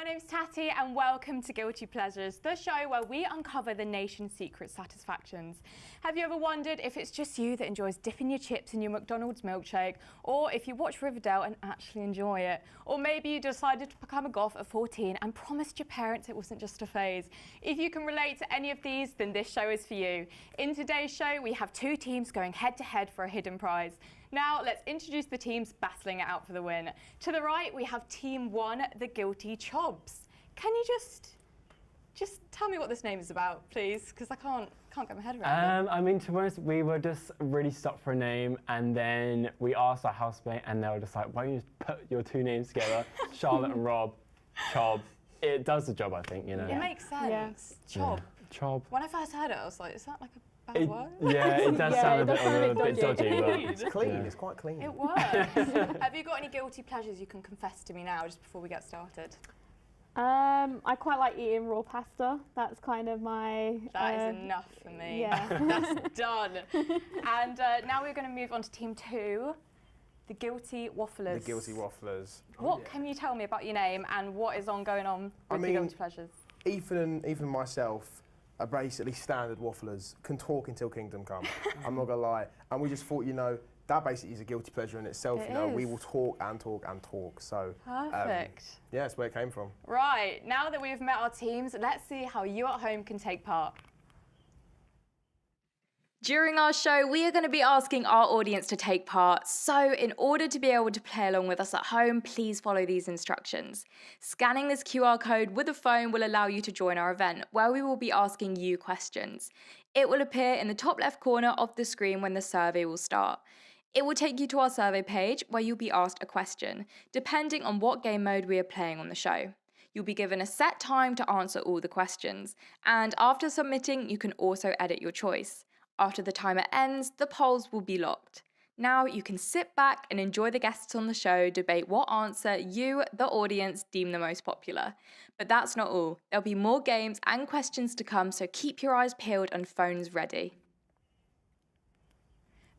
My name's Tatty and welcome to Guilty Pleasures, the show where we uncover the nation's secret satisfactions. Have you ever wondered if it's just you that enjoys dipping your chips in your McDonald's milkshake, or if you watch Riverdale and actually enjoy it? Or maybe you decided to become a goth at 14 and promised your parents it wasn't just a phase. If you can relate to any of these, then this show is for you. In today's show, we have two teams going head to head for a hidden prize. Now, let's introduce the teams battling it out for the win. To the right, we have Team 1, the Guilty Chobs. Can you just tell me what this name is about, please? Because I can't get my head around it. I mean, to be honest, we were just really stuck for a name, and then we asked our housemate, and they were just like, why don't you just put your two names together, Charlotte and Rob, Chob. It does the job, I think, you know. It makes sense. Yeah. Chob. Yeah. Chob. When I first heard it, I was like, is that like a bad word? Yeah, it does sound a bit dodgy, but it's clean. Yeah. It's quite clean. It works. Have you got any guilty pleasures you can confess to me now, just before we get started? I quite like eating raw pasta. That's kind of my... That is enough for me. Yeah. That's done. And now we're going to move on to Team 2, the Guilty Wafflers. The Guilty Wafflers. What can you tell me about your name and what is going on with the guilty pleasures? Ethan and myself are basically standard wafflers, can talk until kingdom come. I'm not going to lie. And we just thought, that basically is a guilty pleasure in itself. We will talk and talk and talk. So perfect. Yeah, that's where it came from. Right, now that we've met our teams, let's see how you at home can take part. During our show, we are going to be asking our audience to take part. So in order to be able to play along with us at home, please follow these instructions. Scanning this QR code with a phone will allow you to join our event, where we will be asking you questions. It will appear in the top left corner of the screen when the survey will start. It will take you to our survey page where you'll be asked a question, depending on what game mode we are playing on the show. You'll be given a set time to answer all the questions, and after submitting, you can also edit your choice. After the timer ends, the polls will be locked. Now you can sit back and enjoy the guests on the show debate what answer you, the audience, deem the most popular. But that's not all. There'll be more games and questions to come, so keep your eyes peeled and phones ready.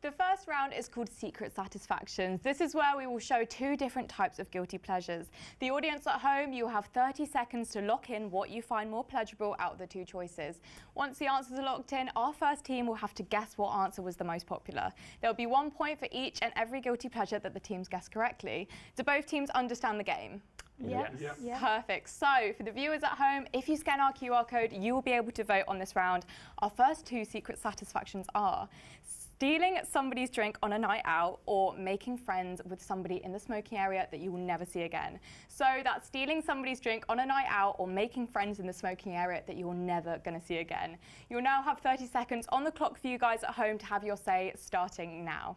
The first round is called Secret Satisfactions. This is where we will show two different types of guilty pleasures. The audience at home, you have 30 seconds to lock in what you find more pleasurable out of the two choices. Once the answers are locked in, our first team will have to guess what answer was the most popular. There will be 1 point for each and every guilty pleasure that the teams guess correctly. Do both teams understand the game? Yes. Yeah. Perfect. So, for the viewers at home, if you scan our QR code, you will be able to vote on this round. Our first two secret satisfactions are stealing somebody's drink on a night out or making friends with somebody in the smoking area that you will never see again. So that's stealing somebody's drink on a night out or making friends in the smoking area that you're never going to see again. You'll now have 30 seconds on the clock for you guys at home to have your say, starting now.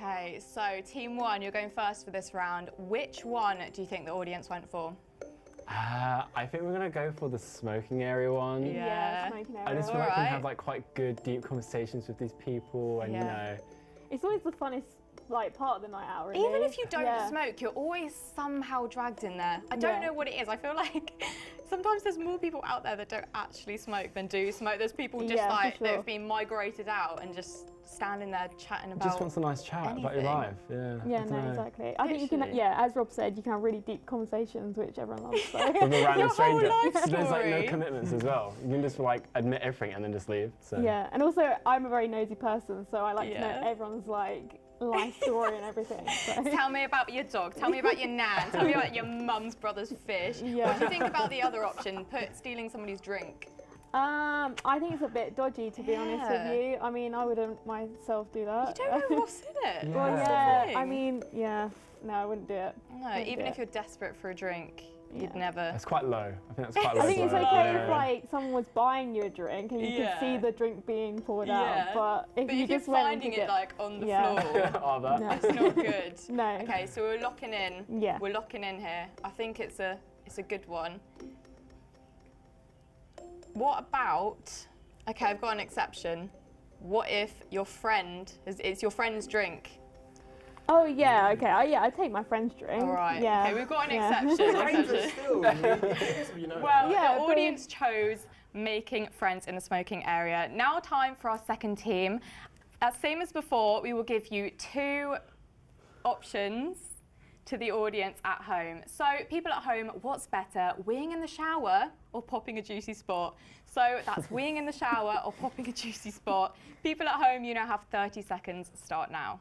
Okay, so Team 1, you're going first for this round. Which one do you think the audience went for? I think we're going to go for the smoking area one. Yeah, smoking area. I just feel like we can have like quite good, deep conversations with these people, and you know. It's always the funnest part of the night out, really. Even if you don't smoke, you're always somehow dragged in there. I don't know what it is. I feel like sometimes there's more people out there that don't actually smoke than do smoke. There's people just that have been migrated out and just standing there chatting about just wants a nice chat about your life. Yeah, no, exactly. I think you can, as Rob said, you can have really deep conversations, which everyone loves. So. With a random stranger. There's no commitments as well. You can just admit everything and then just leave. So. Yeah, and also I'm a very nosy person, so I like to know everyone's life story and everything. So. Tell me about your dog, tell me about your nan, tell me about your mum's brother's fish. Yeah. What do you think about the other option, stealing somebody's drink? I think it's a bit dodgy, to be honest with you. I mean, I wouldn't myself do that. You don't know what's in it. Well, I mean, no, I wouldn't do it. No, even if you're desperate for a drink. You'd never. That's quite low. I think that's quite low. I think it's blow. okay Yeah. if like someone was buying you a drink and you could see the drink being poured out, but if you just you're went finding it like on the Yeah. floor, Oh, that. No. it's not good. No. Okay, so we're locking in. Yeah. We're locking in here. I think it's a good one. What about? Okay, I've got an exception. What if your friend it's your friend's drink? Oh yeah, okay. I take my friend's drink. All right. Yeah. Okay, we've got an Yeah. exception. Dangerous still. You know. Well, Yeah, the but- audience chose making friends in the smoking area. Now time for our second team. Same as before, we will give you 2 options to the audience at home. So people at home, what's better, weeing in the shower or popping a juicy spot? So that's weeing in the shower or popping a juicy spot. People at home, you now have 30 seconds. Start now.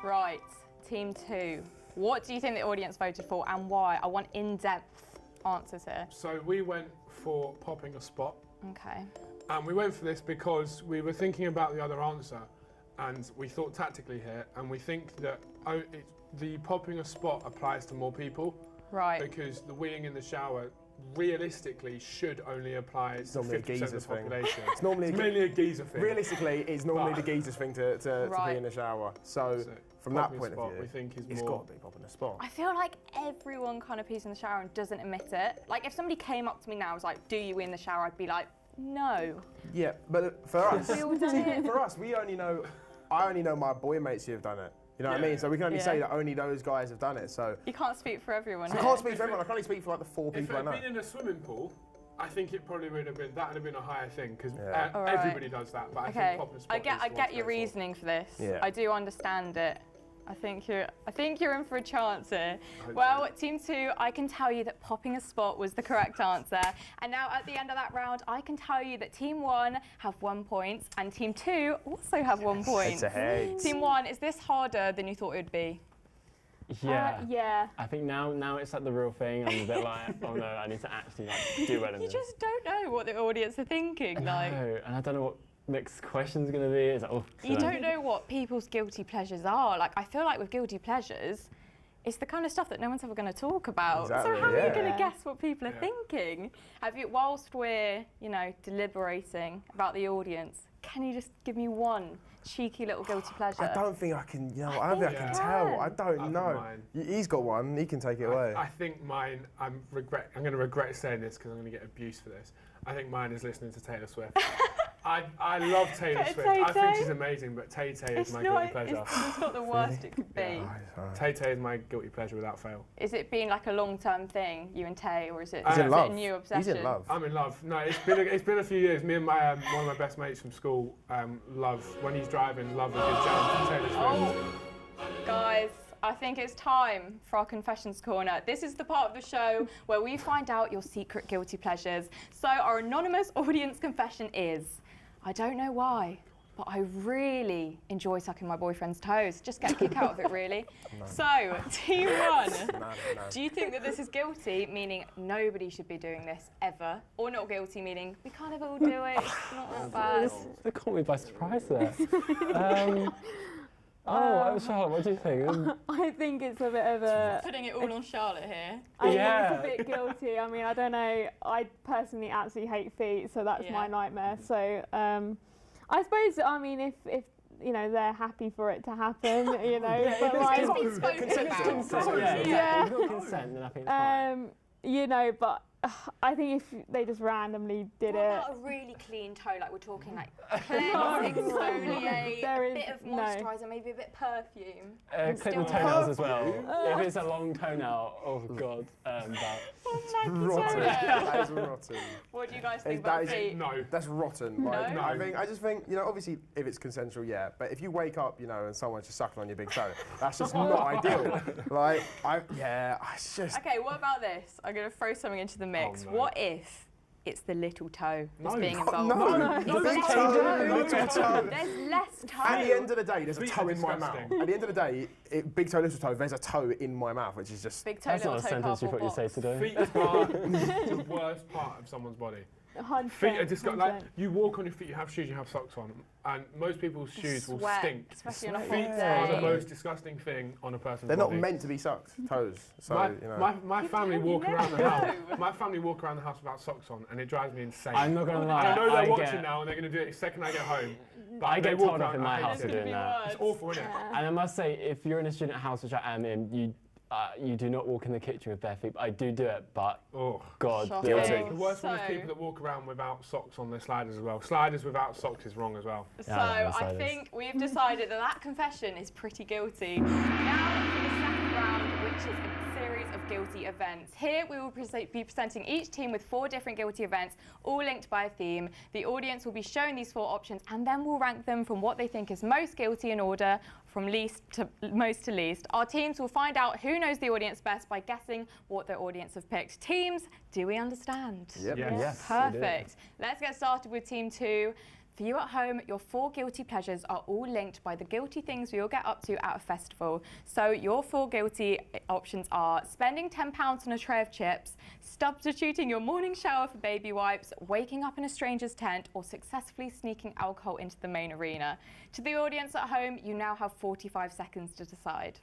Right, team 2. What do you think the audience voted for and why? I want in-depth answers here. So we went for popping a spot, Okay. and we went for this because we were thinking about the other answer, and we thought tactically here, and we think that the popping a spot applies to more people, Right. because the weeing in the shower realistically should only apply to normally a 50% of geezer's the thing. population. It's normally mainly a geezer thing. Realistically, it's normally But- the geezer's thing to Right. be in the shower. So So from that popping a point spot, of view, we think is it's more. got to be popping a spot. I feel like everyone kind of pees in the shower and doesn't admit it. Like if somebody came up to me now and was like, do you wee in the shower? I'd be like, no. Yeah, but for us, We all done it. for us, I only know my boy mates who have done it. You know what I mean? So we can only say that only those guys have done it. So You can't speak for everyone. I here. can't speak for everyone. I can only speak for like the 4 If people it I know. had been in a swimming pool, I think it probably would have been a higher thing because Yeah. All right. everybody does that. But I Okay, think popping a spot I get is the one your to go for. reasoning for this. Yeah. I do understand it. I think you're in for a chance here. Hopefully. Well, team 2, I can tell you that popping a spot was the correct answer. And now at the end of that round, I can tell you that team 1 have 1 point and team 2 also have 1 point. It's a hate. Team 1, is this harder than you thought it would be? Yeah. Yeah. I think now it's like the real thing. I'm a bit like, oh no, I need to actually like do well in You this. just don't know what the audience are thinking. Like, No, and I don't know what next question's gonna be. It's like, oh, you so- don't know what people's guilty pleasures are. Like, I feel like with guilty pleasures, it's the kind of stuff that no one's ever going to talk about. Exactly, So how are you yeah. going to guess what people are Yeah. thinking? Whilst we're, deliberating about the audience, can you just give me one cheeky little guilty pleasure? I don't think I can. I don't think I can you tell. I I've don't got know. mine. He's got one. He can take it away. I think mine. I'm going to regret saying this because I'm going to get abuse for this. I think mine is listening to Taylor Swift. I love Taylor But Swift. I think Tay-Tay? she's amazing, but Tay-Tay it's is my not, guilty pleasure. it's not the worst it could be. Yeah. Tay-Tay is my guilty pleasure without fail. Is it being like a long-term thing, you and Tay, or is it, He's is in it love. a new obsession? He's in love. I'm in love. No, it's been a few years. Me and my one of my best mates from school love when he's driving. Love a good jam to Taylor Swift. Oh, guys, I think it's time for our confessions corner. This is the part of the show where we find out your secret guilty pleasures. So our anonymous audience confession is, I don't know why, but I really enjoy sucking my boyfriend's toes. Just get a kick out of it, really. So, team 1, do you think that this is guilty, meaning nobody should be doing this ever? Or not guilty, meaning we kind of all do it, it's not that bad? They caught me by surprise there. Charlotte, what do you think? I think it's a bit of a. Putting it all on Charlotte here. I Yeah. think it's a bit guilty. I mean, I don't know. I personally absolutely hate feet, so that's Yeah. my nightmare. So I suppose, I mean, if they're happy for it to happen, but like, It's been spoken about. Consent, yeah. Yeah. If you've got consent, then I think it's fine. but I think if they just randomly did What it. about a really clean toe? Like we're talking like cleanse, exfoliate, There a is bit of no. moisturiser, maybe a bit of perfume. Clip the still toenails as well. If it's a long toenail, oh god, that. Rotten. That is rotten. What do you guys Is think that about is- feet? No. That's rotten. Like, No? I just think, obviously, if it's consensual, yeah. But if you wake up, and someone's just sucking on your big toe, that's just not ideal. Like, it's just. Okay, what about this? I'm going to throw something into the mix. no. What if it's the little toe that's No. being Oh, involved? no, It's the big less toe, little toe. There's less toe. At the end of the day, there's a Feet toe are in my mouth. disgusting. At the end of the day, big toe, little toe, there's a toe in my mouth, which is just. Big toe, That's little not a toe, sentence you thought cardboard you'd say box. today. Feet are the worst part of someone's body. 100%. Feet are disgusting. Like 100%. you walk on your feet, you have shoes, you have socks on, and most people's shoes will Sweat, stink. especially on a hot Feet are the day. most disgusting thing on a person's They're body. not meant to be sucked, toes. So, My family walk around the house. My family walk around the house without socks on, and it drives me insane. I'm not gonna lie. I know they're watching get, now, and they're going to do it the second I get home. But I they get walk told off around, in my I hate house for it. doing that. It's awful, isn't it? And I must say, if you're in a student house, which I am in, you do not walk in the kitchen with bare feet. I do it, but Oh. God, Shocking. The worst one is So- people that walk around without socks on their sliders as well. Sliders without socks is wrong as well. So Yeah, I know, I sliders. think we've decided that confession is pretty guilty. Now for the second round, which is a series of guilty events. Here we will be presenting each team with 4 different guilty events, all linked by a theme. The audience will be shown these 4 options, and then we'll rank them from what they think is most guilty in order, from least to most to least. Our teams will find out who knows the audience best by guessing what their audience have picked. Teams, do we understand? Yep. Yes. Yes, Perfect. Let's get started with team 2. For you at home, your 4 guilty pleasures are all linked by the guilty things we all get up to at a festival. So your 4 guilty options are spending £10 on a tray of chips, substituting your morning shower for baby wipes, waking up in a stranger's tent, or successfully sneaking alcohol into the main arena. To the audience at home, you now have 45 seconds to decide.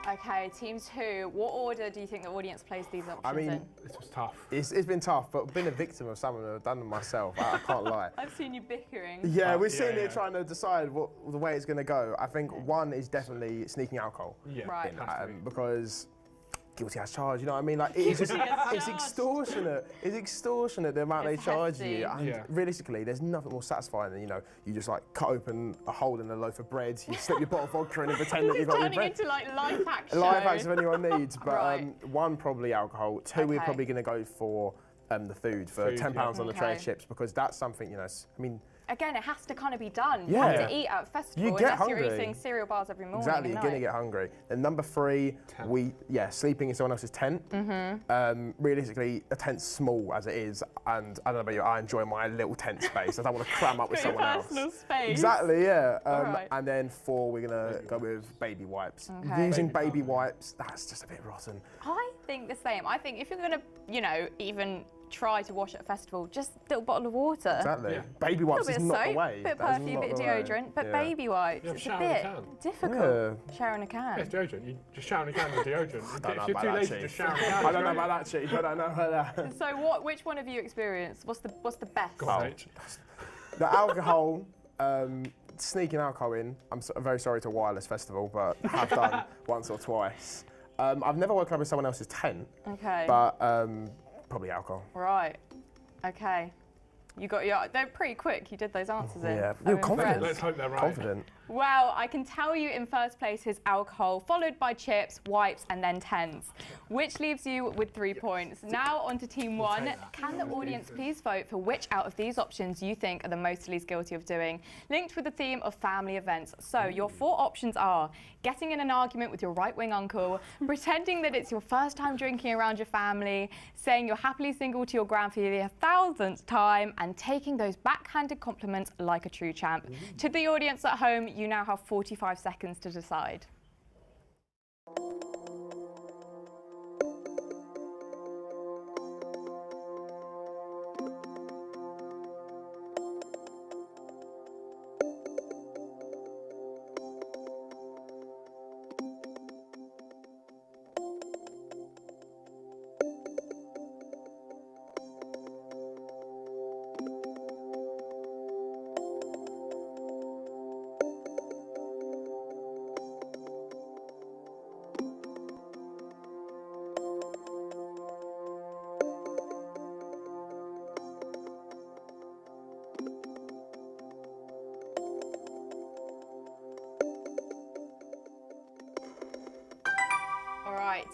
Okay, team 2, what order do you think the audience plays these options in? This was tough. It's been tough, but been a victim of some of them. I've done them myself. I can't lie. I've seen you bickering. Yeah, we're yeah, sitting here yeah. trying to decide the way it's going to go. I think one is definitely sneaking alcohol. Yeah, Right. it has to be. Because guilty as charged, you know what I mean? Like it's just, it's extortionate. It's extortionate the amount It's they charge hefty. you. And Yeah. realistically, there's nothing more satisfying than you just like cut open a hole in a loaf of bread, you slip your bottle of vodka in and pretend that you've got your Turning bread. into like life hack show. Life hacks if anyone needs, but Right. one probably alcohol. 2 we're Okay. probably going to go for the food for Food, £10 yeah. on the tray of Okay. chips because that's something I mean. Again, it has to kind of be done. You Yeah. have to eat at a festival You get unless you're hungry. eating cereal bars every morning. Exactly, and you're gonna night. get hungry. Then number 3, Tent. sleeping in someone else's tent. Realistically, a tent's small as it is, and I don't know about you, I enjoy my little tent space. I don't want to cram up with Got your someone personal else. space. Exactly, yeah. Alright. And then 4, we're gonna go with baby wipes. Okay. Using Baby baby powder. wipes, that's just a bit rotten. I think the same. I think if you're going to, even try to wash at a festival, just a little bottle of water. Exactly. Yeah. Baby A wipes little is bit of not the soap, way. bit of That is perfume, not bit of the way. deodorant, but Yeah. baby wipes, Yeah, it's a shower in a bit can. difficult. Sharing a can. It's deodorant. You just shower in a can with deodorant. Don't If know you're about too that, lazy, Chief. just shower in a can. I don't know about that, Chief. I don't know about that. So which one of you experienced? What's the best? Go on, H. The alcohol, sneaking alcohol in. I'm very sorry to Wireless Festival, but have done once or twice. I've never woken up in someone else's tent, Okay. but probably alcohol. Right. Okay. You got your. They're pretty quick. You did those answers in. Yeah, I'm you're confident. impressed. Let's hope they're right. Confident. Well, I can tell you in first place is alcohol, followed by chips, wipes, and then tens, which leaves you with 3 points. Now on to team one. Can the audience please vote for which out of these options you think are the most least guilty of doing, linked with the theme of family events? So your 4 options are getting in an argument with your right-wing uncle, pretending that it's your first time drinking around your family, saying you're happily single to your gran for the 1,000th time, and taking those backhanded compliments like a true champ. To the audience at home, you now have 45 seconds to decide.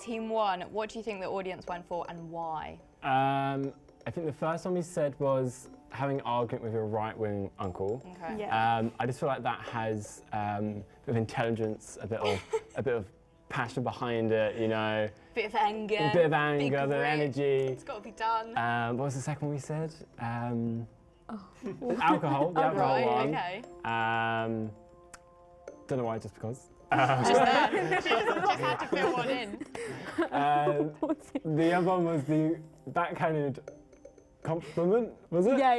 Team one, what do you think the audience went for and why? I think the first one we said was having an argument with your right-wing uncle. Okay. Yeah. I just feel like that has a bit of intelligence, a bit of passion behind it, you know. Bit of anger. A bit of anger, big a bit of grit. energy. It's got to be done. What was the second one we said? Alcohol, the Oh, alcohol right, one. okay. Don't know why, just because. Just there. Just had to fill one in. The other one was the backhanded compliment, was it? Yeah.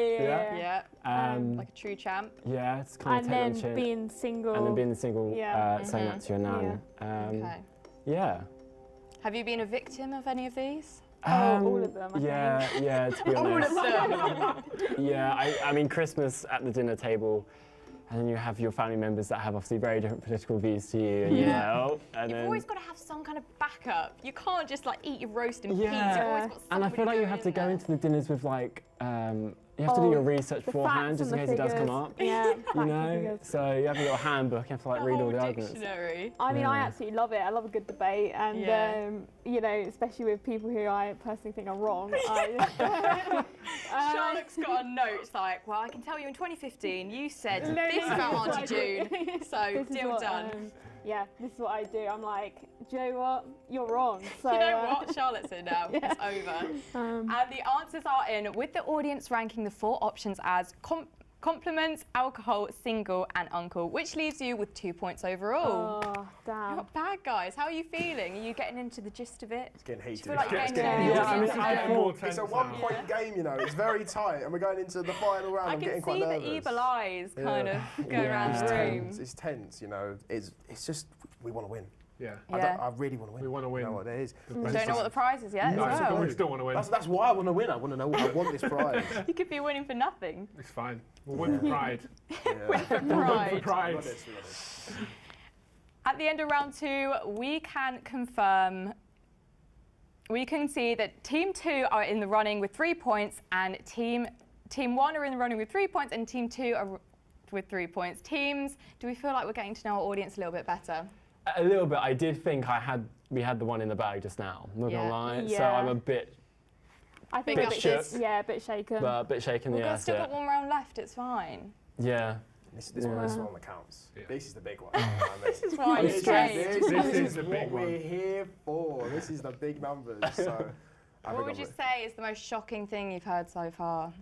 Yeah. Like a true champ. Yeah, it's kind of And take on the then chin. being single. And then being single, Yeah. saying that to your nan. Okay. Yeah. Have you been a victim of any of these? All of them, I think. Yeah, to be honest. All of them. Yeah, I mean, Christmas at the dinner table, and then you have your family members that have obviously very different political views to you, and you know, and You've then, always got to have some kind of backup. You can't just like eat your roast in peace. Yeah. You've always got and I feel like you have to go into the dinners with like, you have to do your research The beforehand facts just in and case the it does come figures. up. Yeah, You facts and know, figures. so you have your handbook. You have to like read all the arguments. dictionary. I mean, I Yeah. absolutely love it. I love a good debate, and Yeah. you know, especially with people who I personally think are wrong. Charlotte's got a note. It's like, well, I can tell you in 2015 you said No, this no, about this is what Auntie I do. June. So This is deal what, done. yeah, this is what I do. I'm like, do you know what? You're wrong. So You know what? Charlotte's in now. Yeah. It's over. Um, And the answers are in, with the audience ranking the 4 options as compliments, alcohol, single, and uncle, which leaves you with 2 points overall. oh You're damn. not bad, guys. How are you feeling? Are you getting into the gist of it? It's getting heated. Do you feel like you're It's getting getting into Yeah, I the mean, audience I now? thought- It's a tense 1-point game, you know. It's very tight, and we're going into the final round. I I'm getting can quite see the nervous. evil eyes kind of go around Yeah. the room. It's tense, you know. It's just we want to win. Yeah. Yeah. I really want to win. We wanna win. You know what it is. Don't know what the prize is yet No, as so well. we still want to win. That's why I want to win. I want to know. I want this prize. You could be winning for nothing. It's fine. We'll win for pride. Yeah. For We'll win for pride. pride. Honest, be honest. At the end of round 2, we can confirm, we can see that Team 2 are in the running with 3 points, and Team 1 are in the running with 3 points, and Team 2 are with 3 points. Teams, do we feel like we're getting to know our audience a little bit better? A little bit. I did think we had the one in the bag just now. I'm not Yeah. gonna lie. So Yeah. I'm a bit I think Big a up bit, shook. yeah, a bit shaken. a bit shaken. We've Yeah, still that's got it. 1 round left, it's fine. Yeah. This one that counts. Yeah. This is the big one. This is why I'm This straight. is the what big one. we're here for. This is the big numbers. So, What would you say is the most shocking thing you've heard so far?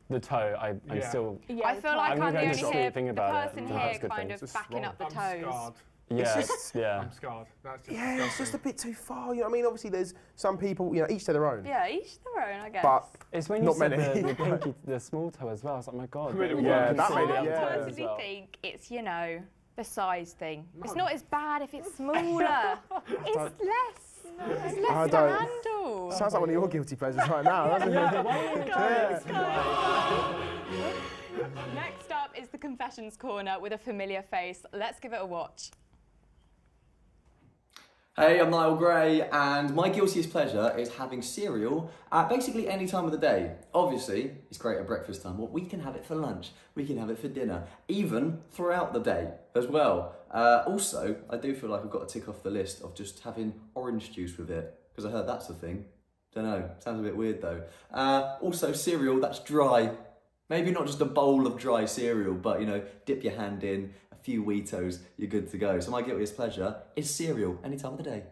The toe. I'm Yeah. still. Yeah, I feel like I'm I'm the gonna only go here, sleeping the about it. person No, here that's a good kind thing. of It's backing wrong. up the I'm toes. scarred. Yeah. just- Yeah. I'm scarred. That's just Yeah, it's just a disgusting. bit too far. You know, I mean, obviously, there's some people, you know, each to their own. Yeah, each their own, I guess. But It's when you Not said many. the pinky, the small toe as well. It's like, my God. Made it Yeah, worse. that made it- I yeah. personally think it's, you know, the size thing. It's No. not as bad if it's smaller. It's less. It's less I to don't- handle. sounds like one of your guilty pleasures right now, doesn't it? Next up is the confessions corner with a familiar face. Let's give it a watch. Hey, I'm Niall Gray, and my guiltiest pleasure is having cereal at basically any time of the day. Obviously, it's great at breakfast time, but we can have it for lunch, we can have it for dinner, even throughout the day as well. Also, I do feel like I've got to tick off the list of just having orange juice with it, because I heard that's a thing. Don't know, sounds a bit weird though. Also, cereal that's dry. Maybe not just a bowl of dry cereal, but you know, dip your hand in, a few Weetos, you're good to go. So my guiltiest pleasure is cereal any time of the day.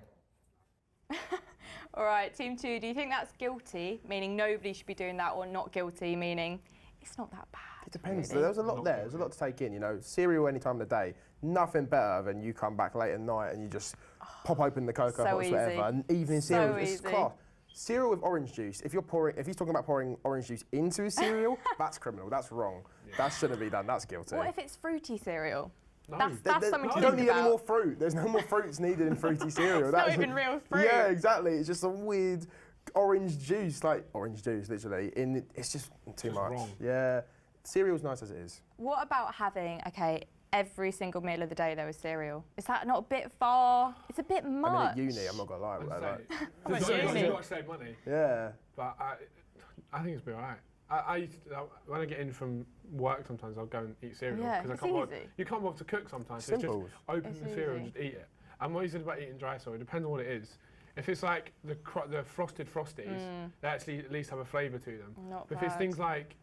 All right, team 2, do you think that's guilty, meaning nobody should be doing that, or not guilty, meaning it's not that bad? It depends. Really. There's a lot there. There's a lot to take in. You know, cereal any time of the day. Nothing better than you come back late at night and you just pop open the Cocoa so Pops, easy. whatever. And evening So cereal, it's easy. class. Cereal with orange juice. If he's talking about pouring orange juice into his cereal, that's criminal. That's wrong. That shouldn't be done. That's guilty. What if it's fruity cereal? No. That's something to You think don't need any about. more fruit. There's no more fruits needed in fruity cereal. It's That not is- even real fruit. Yeah, exactly. It's just a weird orange juice, literally. It's just too Just much. wrong. Yeah, cereal's nice as it is. What about having, every single meal of the day there was cereal? Is that not a bit far? It's a bit much. I mean, at uni, I'm not gonna lie. I'd Like, say, But you've uni. got to save money, yeah. but I think it's been alright. I used to, when I get in from work sometimes I'll go and eat cereal Yeah, I it's can't bother, easy. you can't bother to cook sometimes. So it's just Simple. open It's the cereal and easy. just eat it. And what you said about eating dry cereal, it depends on what it is. If it's like the frosted Frosties, they actually at least have a flavour to them. Not But if it's bad. things like,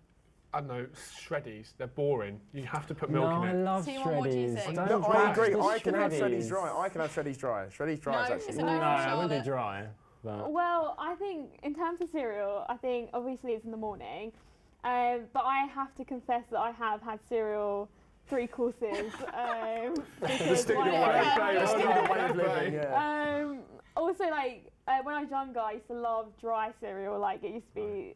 I don't know, shreddies, they're boring. You have to put milk No, I in it. love Simon, what do you shreddies. think? Don't No, I bash agree. the I can have shreddies. shreddies dry. I can have shreddies dry. Shreddies dry is No, actually. it's a No, no. I wouldn't Charlotte. do dry. But Well, I think in terms of cereal, I think obviously it's in the morning, but I have to confess that I have had cereal 3 courses. The because student my- way. Fair The play, student well way of done, fair living. play. Yeah. Also, when I was younger, I used to love dry cereal. Like, it used to be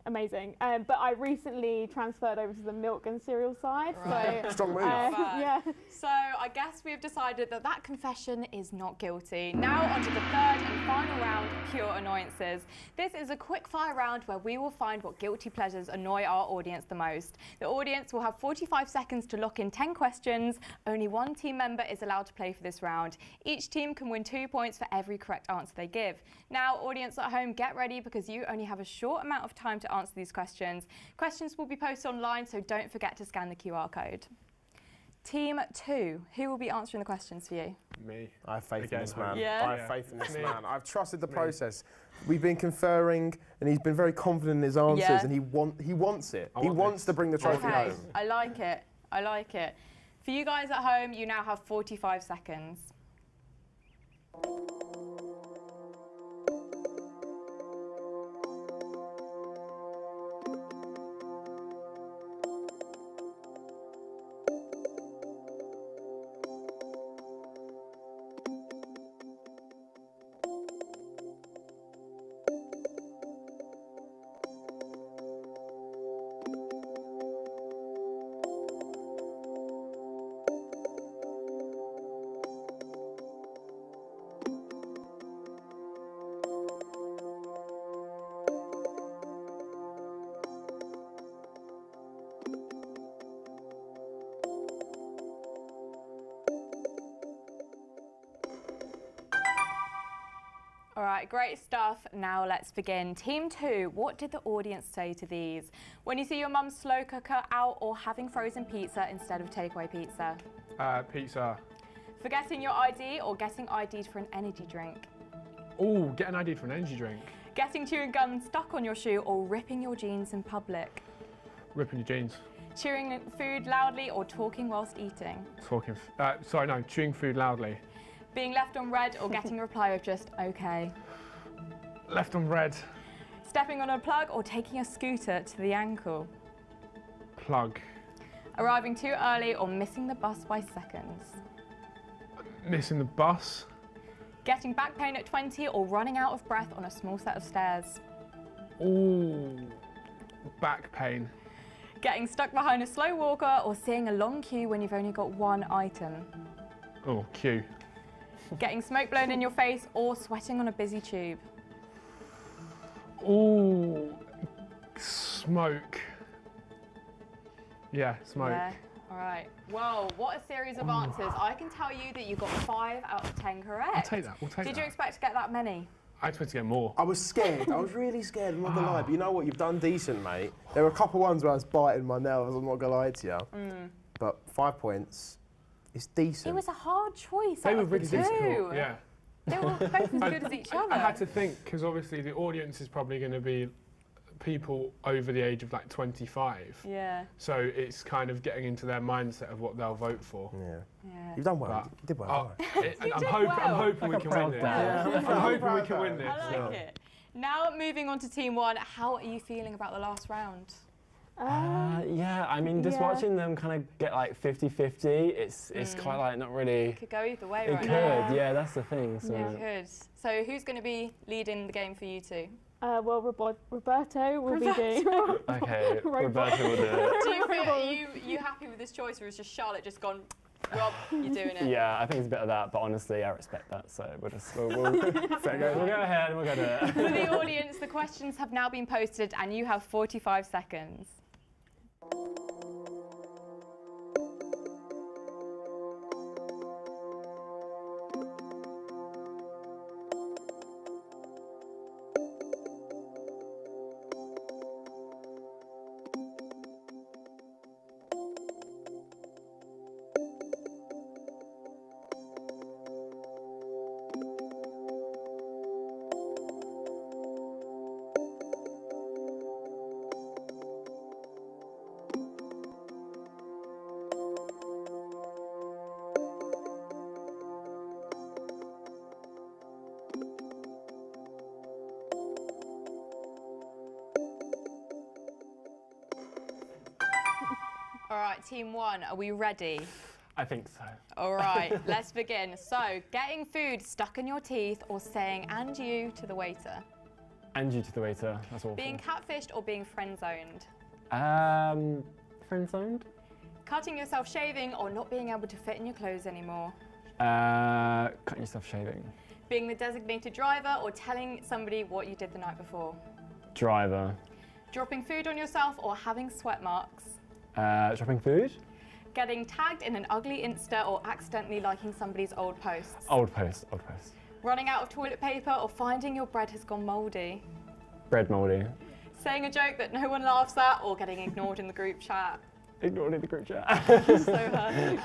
amazing. But I recently transferred over to the milk and cereal side. Right. So, Strong move. yeah. So I guess we've decided that confession is not guilty. Now on to the third and final round, pure annoyances. This is a quick fire round where we will find what guilty pleasures annoy our audience the most. The audience will have 45 seconds to lock in 10 questions. Only one team member is allowed to play for this round. Each team can win 2 points for every correct answer they give. Now, audience at home, get ready because you only have a short amount of time to answer these questions. Questions will be posted online, so don't forget to scan the QR code. Team 2, who will be answering the questions for you? Me. I have faith in Again, this man. Yeah. I have faith in this Me. man. I've trusted the Me. process. We've been conferring, and he's been very confident in his answers, Yeah. and he wants it. I He want wants this. to bring the trophy Okay, home. I like it. I like it. For you guys at home, you now have 45 seconds. All right, great stuff. Now let's begin. Team 2, what did the audience say to these? When you see your mum's slow cooker out or having frozen pizza instead of takeaway pizza? Pizza. Forgetting your ID or getting ID'd for an energy drink? Oh, get an ID for an energy drink. Getting chewing gum stuck on your shoe or ripping your jeans in public? Ripping your jeans. Chewing food loudly or talking whilst eating? Chewing food loudly. Being left on red or getting a reply of just okay? Left on red. Stepping on a plug or taking a scooter to the ankle? Plug. Arriving too early or missing the bus by seconds? Missing the bus. Getting back pain at 20 or running out of breath on a small set of stairs? Ooh. Back pain. Getting stuck behind a slow walker or seeing a long queue when you've only got one item? Oh, queue. Getting smoke blown in your face or sweating on a busy tube? Ooh. Smoke. Yeah, smoke. Yeah. All right. Well, what a series of answers. I can tell you that you got 5 out of 10 correct. I'll take that. We'll take Did that. you expect to get that many? I expect to get more. I was scared. I was really scared. I'm not gonna lie. But you know what? You've done decent, mate. There were a couple ones where I was biting my nails. I'm not gonna lie to you. But 5 points is decent. It was a hard choice. They out were of the really two. difficult. Yeah. They were both as good as each other. I had to think, because obviously the audience is probably going to be people over the age of like 25. Yeah. So it's kind of getting into their mindset of what they'll vote for. Yeah. You've done well. You did well. I'm hoping we can win this. I'm hoping we can win this. I like it. Now moving on to Team 1, how are you feeling about the last round? Yeah, I mean, just watching them kind of get like 50-50, it's quite like not really. Could go either way It right could, now. yeah, that's the thing. So. It could. So who's going to be leading the game for you two? Well, Roberto will be doing. Okay, Roberto will do it. Do you feel, you happy with this choice, or is just Charlotte just gone, Rob, you're doing it? Yeah, I think it's a bit of that, but honestly, I respect that, so we'll go ahead and we'll go do it. For the audience, the questions have now been posted, and you have 45 seconds. All right, Team 1, are we ready? I think so. All right, let's begin. So, getting food stuck in your teeth or saying "and you" to the waiter? And you to the waiter, that's awful. Being catfished or being friend-zoned? Friend-zoned? Cutting yourself shaving or not being able to fit in your clothes anymore? Cutting yourself shaving. Being the designated driver or telling somebody what you did the night before? Driver. Dropping food on yourself or having sweat marks? Dropping food? Getting tagged in an ugly Insta or accidentally liking somebody's old posts? Old post, old post. Running out of toilet paper or finding your bread has gone mouldy? Bread mouldy. Saying a joke that no one laughs at or getting ignored in the group chat? Ignored in the group chat. So hurting.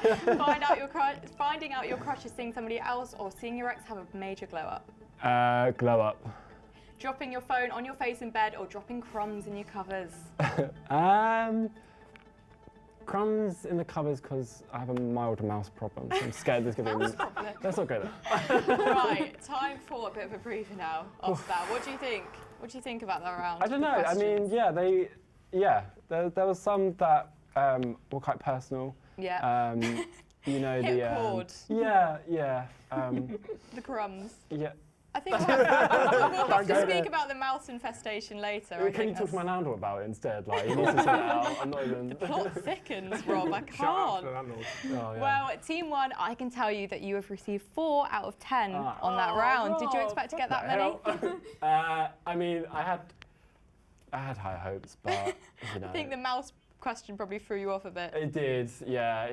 Finding out your crush is seeing somebody else or seeing your ex have a major glow up? Glow up. Dropping your phone on your face in bed or dropping crumbs in your covers? Crumbs in the covers because I have a mild mouse problem. So I'm scared there's going to be. Let's not go there. Right, time for a bit of a breather now. After that, what do you think? What do you think about that round? I don't know. I mean, there was some that were quite personal. Yeah. You know Hit the. chord. Yeah. The crumbs. Yeah. I think we'll have to speak about the mouse infestation later. Can you talk to my landlord about it instead? Like, he needs to sort it out. I'm not even. The plot thickens, Rob. I Shout out can't. to the landlord. Oh, yeah. Well, Team 1, I can tell you that you have received 4 out of 10 on that round. Did you expect to get that many? I mean, I had high hopes, but you know. I think the mouse question probably threw you off a bit. It did. Yeah.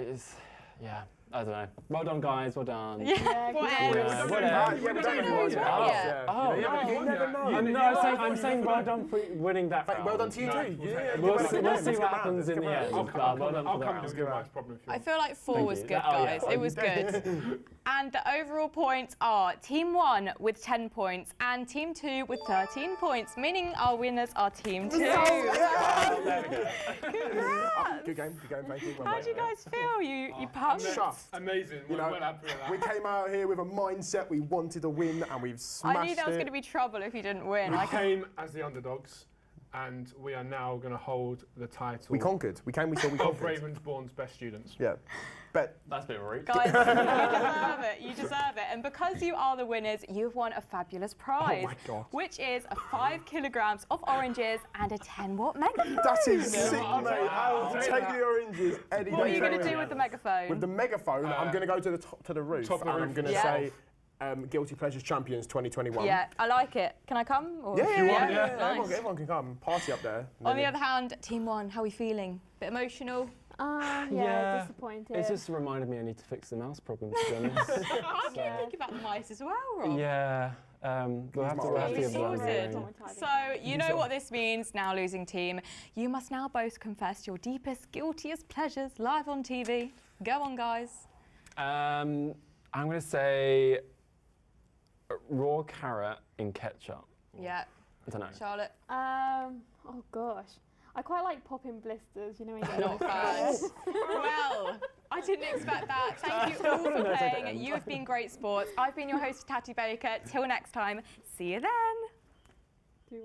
I don't know. Well done, guys. Well done. Yeah. Whatever. Yeah, whatever. We don't know who's won yet. You never know. I'm saying well done for winning that round. Well done to you too. We'll see what happens in the end. I'll Well done come for and that do my problem if you I want. feel like 4 Thank was you. good, Oh, yeah. guys. It was good. And the overall points are Team 1 with 10 points and Team 2 with 13 points, meaning our winners are Team 2. There we go. Congrats! Good game, thank you. How do you guys feel? You pumped? Chuffed. Amazing. You know, We're well happy with that. we came out here with a mindset, we wanted to win and we've smashed I knew there was it. going to be trouble if you didn't win. We came as the underdogs, and we are now going to hold the title We conquered. We came, we saw, we of conquered. Ravensbourne's best students. Yeah. Bet. That's a bit rude. Guys, you deserve it. You deserve it. And because you are the winners, you've won a fabulous prize, Oh my God. which is a 5 kilograms of oranges and a 10-watt megaphone. That is sick, I'll mate. take that. I'll I'll take take the oranges any What are day you going of to the do week. with the megaphone? With the megaphone, I'm going to go to the top, to the roof, Top of the and I'm roof. going to Yeah. say, Guilty Pleasures Champions 2021. Yeah, I like it. Can I come? Or Yeah, Nice. everyone can come. Party up there. On the other hand, Team 1, how are we feeling? Bit emotional? Yeah, disappointed. It's just reminded me I need to fix the mouse problem, to be honest. I can think about the mice as well, Rob. Yeah, we'll have to give them a sorted. ring. So, you know what this means now, losing team. You must now both confess your deepest, guiltiest pleasures live on TV. Go on, guys. I'm going to say raw carrot in ketchup. Yeah. I don't know. Charlotte? Oh gosh. I quite like popping blisters, you know when you get Not bad. Well, I didn't expect that. Thank you all for playing. You have been great sports. I've been your host, Tatty Baker. Till next time, see you then.